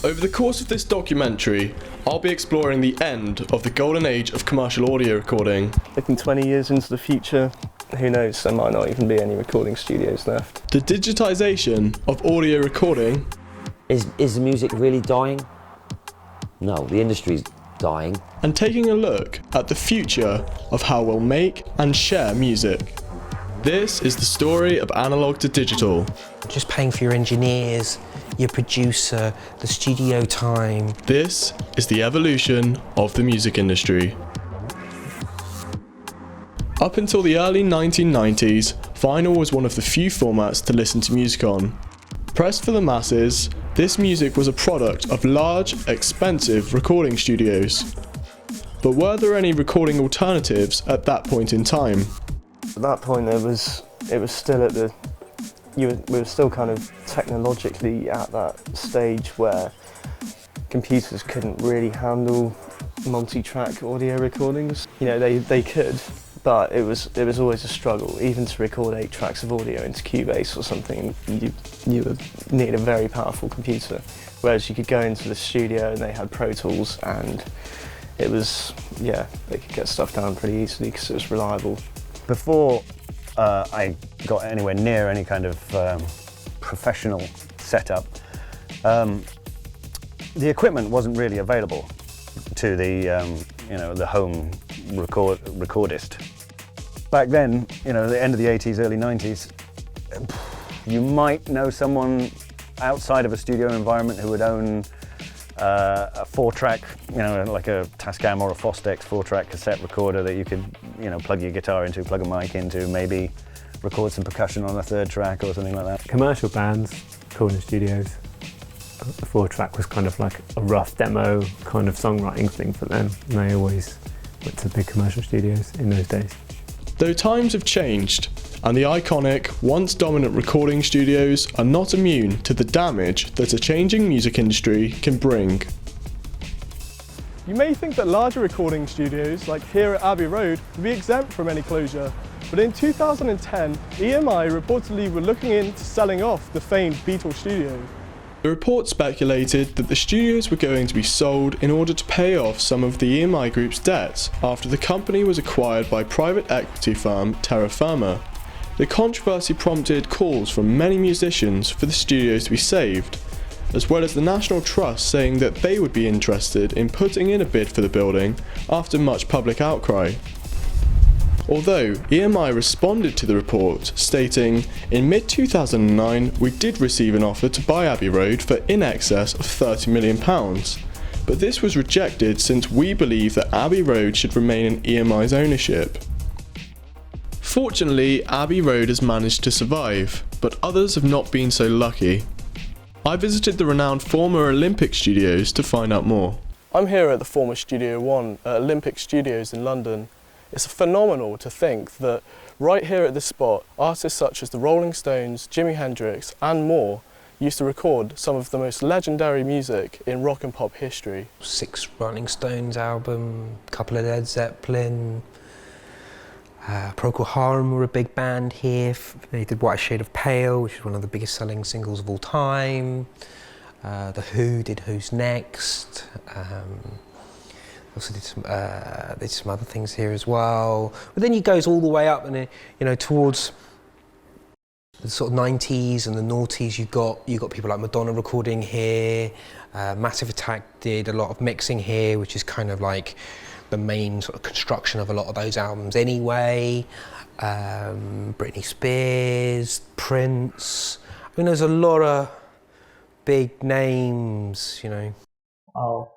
Over the course of this documentary, I'll be exploring the end of the golden age of commercial audio recording. Looking 20 years into the future, who knows, there might not even be any recording studios left. The digitisation of audio recording. Is the music really dying? No, the industry's dying. And taking a look at the future of how we'll make and share music. This is the story of analog to digital. Just paying for your engineers, your producer, the studio time. This is the evolution of the music industry. Up until the early 1990s, vinyl was one of the few formats to listen to music on. Pressed for the masses, this music was a product of large, expensive recording studios. But were there any recording alternatives at that point in time? At that point, it was still at the. We were still kind of technologically at that stage where computers couldn't really handle multi-track audio recordings. You know, they could, but it was always a struggle. Even to record 8 tracks of audio into Cubase or something, you would need a very powerful computer. Whereas you could go into the studio and they had Pro Tools, and it was, yeah, they could get stuff down pretty easily because it was reliable. Before I got anywhere near any kind of professional setup, the equipment wasn't really available to the home recordist. Back then, the end of the 80s, early 90s, you might know someone outside of a studio environment who would own a 4-track, like a Tascam or a Fostex 4-track cassette recorder that you could, plug your guitar into, plug a mic into, maybe record some percussion on a 3rd track or something like that. Commercial bands, recording studios, the 4-track was kind of like a rough demo kind of songwriting thing for them, and they always went to big commercial studios in those days. Though times have changed, and the iconic, once dominant recording studios are not immune to the damage that a changing music industry can bring. You may think that larger recording studios, like here at Abbey Road, would be exempt from any closure, but in 2010, EMI reportedly were looking into selling off the famed Beatle studio. The report speculated that the studios were going to be sold in order to pay off some of the EMI Group's debts after the company was acquired by private equity firm Terra Firma. The controversy prompted calls from many musicians for the studios to be saved, as well as the National Trust saying that they would be interested in putting in a bid for the building after much public outcry. Although EMI responded to the report, stating, "In mid-2009 we did receive an offer to buy Abbey Road for in excess of £30 million, but this was rejected since we believe that Abbey Road should remain in EMI's ownership." Fortunately, Abbey Road has managed to survive, but others have not been so lucky. I visited the renowned former Olympic Studios to find out more. I'm here at the former Studio One at Olympic Studios in London. It's phenomenal to think that right here at this spot, artists such as the Rolling Stones, Jimi Hendrix and more used to record some of the most legendary music in rock and pop history. 6 Rolling Stones album, a couple of Led Zeppelin, Procol Harum were a big band here. They did White Shade of Pale, which is one of the biggest selling singles of all time. The Who did Who's Next. Also did some other things here as well. But then it goes all the way up and towards the sort of 90s and the noughties. You got people like Madonna recording here. Massive Attack did a lot of mixing here, which is kind of like the main sort of construction of a lot of those albums anyway. Britney Spears, Prince. I mean, there's a lot of big names, Wow.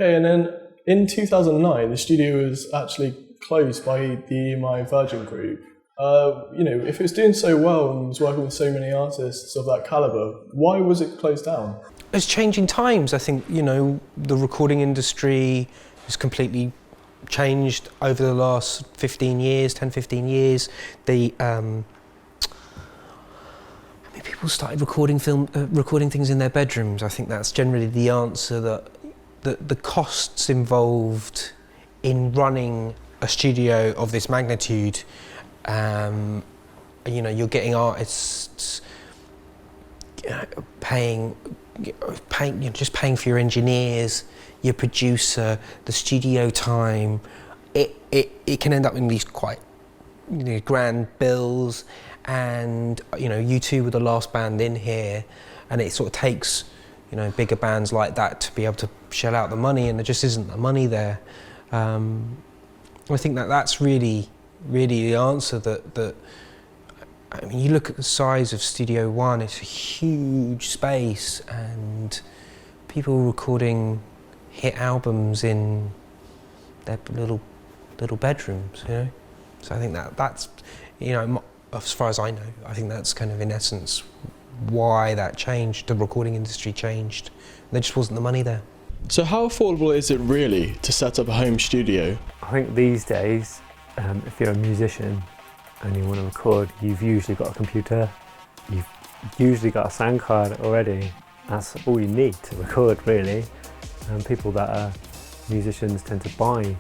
Okay, and then in 2009, the studio was actually closed by the EMI Virgin Group. If it was doing so well and was working with so many artists of that caliber, why was it closed down? It's changing times. I think, the recording industry has completely changed over the last 10, 15 years. People started recording things in their bedrooms. I think that's generally the answer. That the costs involved in running a studio of this magnitude, you're getting artists paying just paying for your engineers, your producer, the studio time, it can end up in these quite grand bills. And U2 were the last band in here, and it sort of takes bigger bands like that to be able to shell out the money, and there just isn't the money there. I think that's really the answer. That I mean, you look at the size of Studio One; it's a huge space, and people recording hit albums in their little bedrooms. So I think that's as far as I know, I think that's kind of in essence why that changed. The recording industry changed. There just wasn't the money there. So how affordable is it really to set up a home studio? I think these days, if you're a musician and you want to record, you've usually got a computer, you've usually got a sound card already. That's all you need to record, really. And people that are musicians tend to buy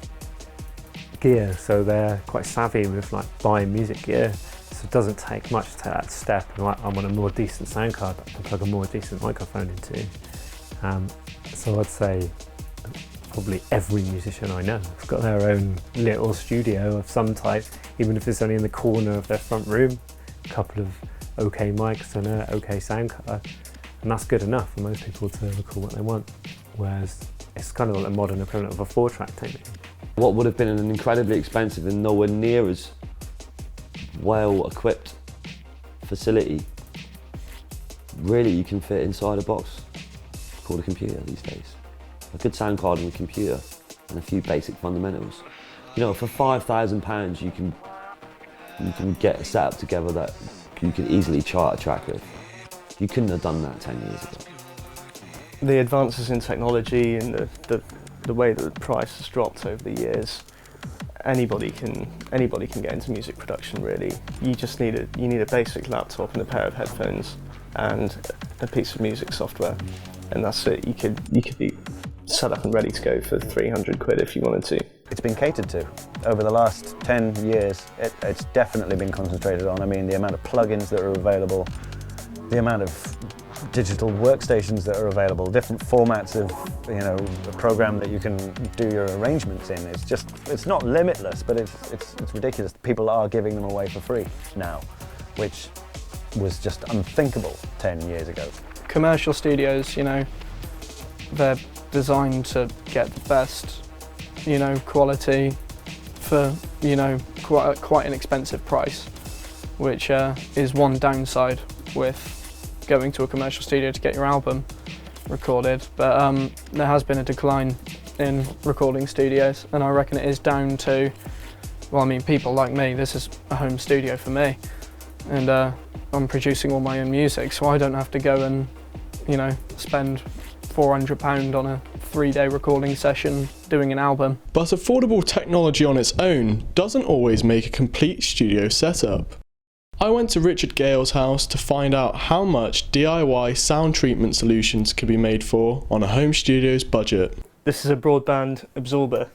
gear, so they're quite savvy with buying music gear. So it doesn't take much to take that step. I want a more decent sound card that I can plug a more decent microphone into. So I'd say probably every musician I know has got their own little studio of some type, even if it's only in the corner of their front room. A couple of okay mics and an okay sound card, and that's good enough for most people to record what they want. Whereas it's kind of like the modern equivalent of a 4-track technique. What would have been an incredibly expensive and nowhere near as well-equipped facility, really you can fit inside a box called a computer these days. A good sound card and a computer and a few basic fundamentals. For £5,000 you can get a setup together that you could easily chart a track with. You couldn't have done that 10 years ago. The advances in technology and the way that the price has dropped over the years, anybody can get into music production really. You just need a basic laptop and a pair of headphones and a piece of music software, and that's it. You could be set up and ready to go for 300 quid if you wanted to. It's been catered to. Over the last 10 years, it's definitely been concentrated on. I mean, the amount of plugins that are available, the amount of digital workstations that are available, different formats of a program that you can do your arrangements in. It's not limitless, but it's ridiculous. People are giving them away for free now, which was just unthinkable 10 years ago. Commercial studios, they're designed to get the best, quality for, quite an expensive price, which is one downside with going to a commercial studio to get your album recorded. But there has been a decline in recording studios, and I reckon it is down to, people like me. This is a home studio for me, and I'm producing all my own music, so I don't have to go and, spend £400 on a 3-day recording session doing an album. But affordable technology on its own doesn't always make a complete studio setup. I went to Richard Gale's house to find out how much DIY sound treatment solutions could be made for on a home studio's budget. This is a broadband absorber,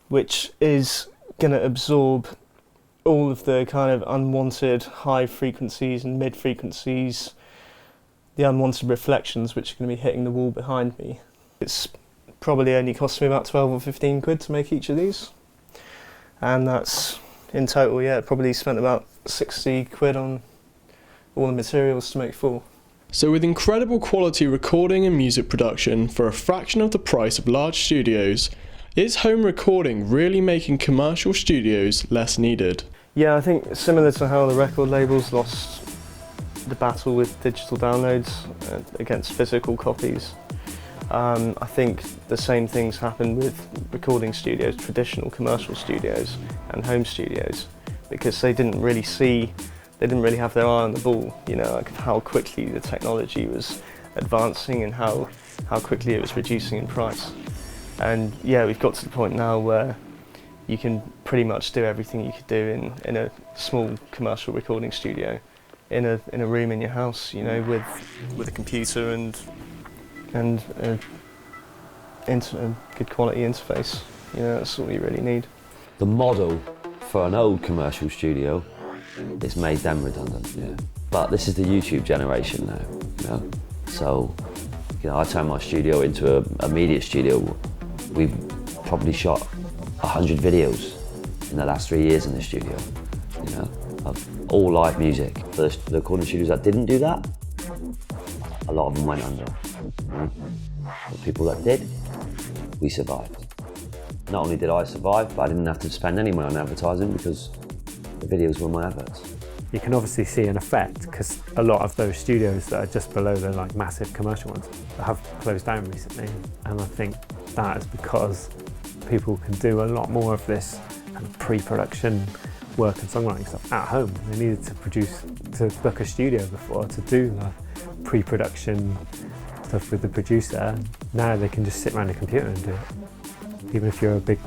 which is going to absorb all of the kind of unwanted high frequencies and mid frequencies, the unwanted reflections which are going to be hitting the wall behind me. It's probably only cost me about 12 or 15 quid to make each of these, and that's in total, probably spent about 60 quid on all the materials to make 4. So with incredible quality recording and music production for a fraction of the price of large studios, is home recording really making commercial studios less needed? Yeah, I think similar to how the record labels lost the battle with digital downloads against physical copies, I think the same things happen with recording studios, traditional commercial studios and home studios, because they didn't really have their eye on the ball, like how quickly the technology was advancing and how quickly it was reducing in price. And we've got to the point now where you can pretty much do everything you could do in a small commercial recording studio, in a room in your house, with a computer and a good quality interface. That's all you really need. The model for an old commercial studio, it's made them redundant, But this is the YouTube generation now, So You know, I turned my studio into a media studio. We've probably shot 100 videos in the last 3 years in the studio, you know, of all live music. The recording studios that didn't do that, a lot of them went under. The people that did, we survived. Not only did I survive, but I didn't have to spend any money on advertising because the videos were my adverts. You can obviously see an effect because a lot of those studios that are just below the like massive commercial ones have closed down recently, and I think that is because people can do a lot more of this kind of pre-production work and songwriting stuff at home. They needed to book a studio before to do the pre-production stuff with the producer. Now they can just sit around a computer and do it. Even if you're a big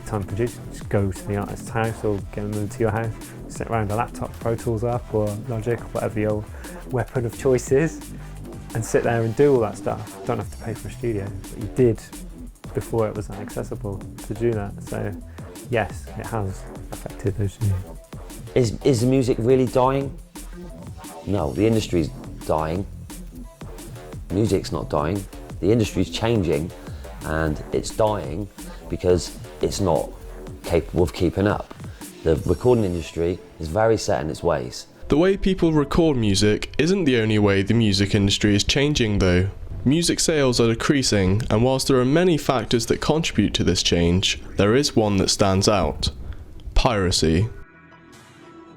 time producer, just go to the artist's house or get them into your house, sit around a laptop, Pro Tools up or Logic or whatever your weapon of choice is, and sit there and do all that stuff. You don't have to pay for a studio, but you did before it was that accessible to do that. So yes, it has affected those studios. Is the music really dying? No, the industry's dying. Music's not dying. The industry's changing, and it's dying because it's not capable of keeping up. The recording industry is very set in its ways. The way people record music isn't the only way the music industry is changing though. Music sales are decreasing, and whilst there are many factors that contribute to this change, there is one that stands out: piracy.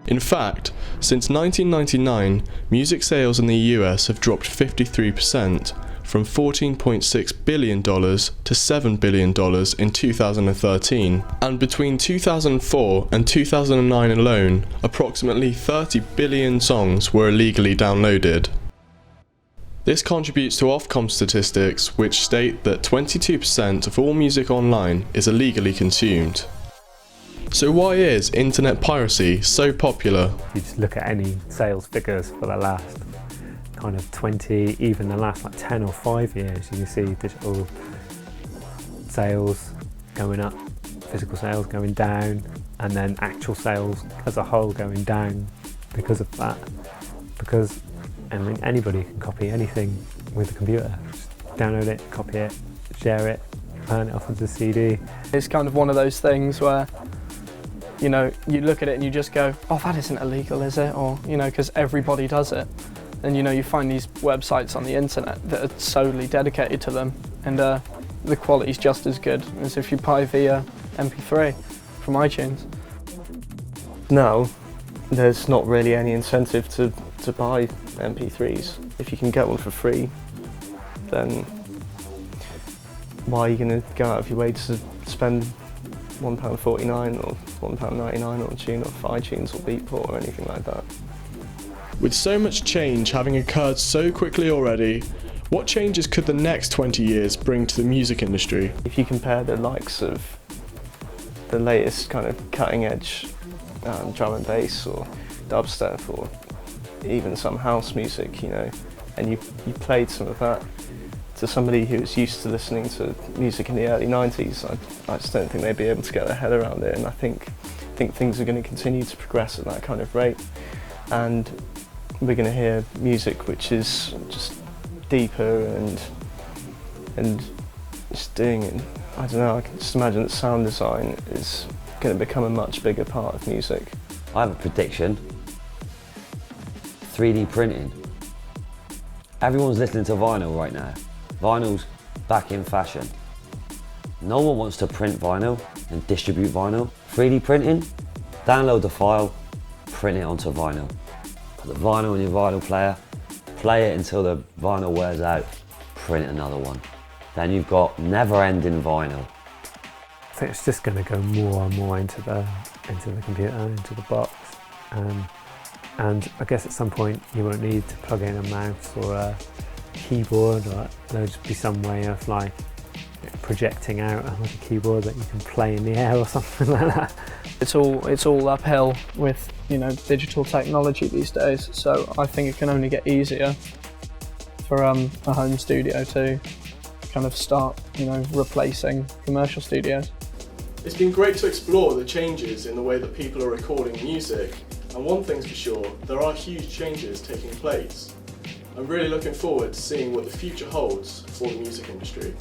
In fact, since 1999, music sales in the US have dropped 53%, from $14.6 billion to $7 billion in 2013, and between 2004 and 2009 alone, approximately 30 billion songs were illegally downloaded. This contributes to Ofcom statistics, which state that 22% of all music online is illegally consumed. So why is internet piracy so popular? You just look at any sales figures for the last kind of 20, even the last like 10 or 5 years, you can see digital sales going up, physical sales going down, and then actual sales as a whole going down because of that. Because I mean, anybody can copy anything with a computer. Just download it, copy it, share it, turn it off onto the CD. It's kind of one of those things where, you know, you look at it and you just go, oh, that isn't illegal, is it? Or, you know, because everybody does it. And, you know, you find these websites on the internet that are solely dedicated to them, and the quality's just as good as if you buy via MP3 from iTunes. Now, there's not really any incentive to buy MP3s. If you can get one for free, then why are you going to go out of your way to spend £1.49 or £1.99 on a tune off iTunes or Beatport or anything like that? With so much change having occurred so quickly already, what changes could the next 20 years bring to the music industry? If you compare the likes of the latest kind of cutting edge drum and bass or dubstep or even some house music, you know, and you played some of that to somebody who was used to listening to music in the early 90s, I just don't think they'd be able to get their head around it, and I think things are going to continue to progress at that kind of rate, and we're going to hear music which is just deeper and just doing it. I don't know, I can just imagine that sound design is going to become a much bigger part of music. I have a prediction. 3D printing. Everyone's listening to vinyl right now. Vinyl's back in fashion. No one wants to print vinyl and distribute vinyl. 3D printing, download the file, print it onto vinyl. Put the vinyl in your vinyl player, play it until the vinyl wears out, print another one. Then you've got never-ending vinyl. I think it's just going to go more and more into the computer, into the box. And I guess at some point you won't need to plug in a mouse or a keyboard, or there'll just be some way of like projecting out like a keyboard that you can play in the air or something like that. It's all uphill with, you know, digital technology these days, so I think it can only get easier for a home studio to kind of start, you know, replacing commercial studios. It's been great to explore the changes in the way that people are recording music, and one thing's for sure, there are huge changes taking place. I'm really looking forward to seeing what the future holds for the music industry.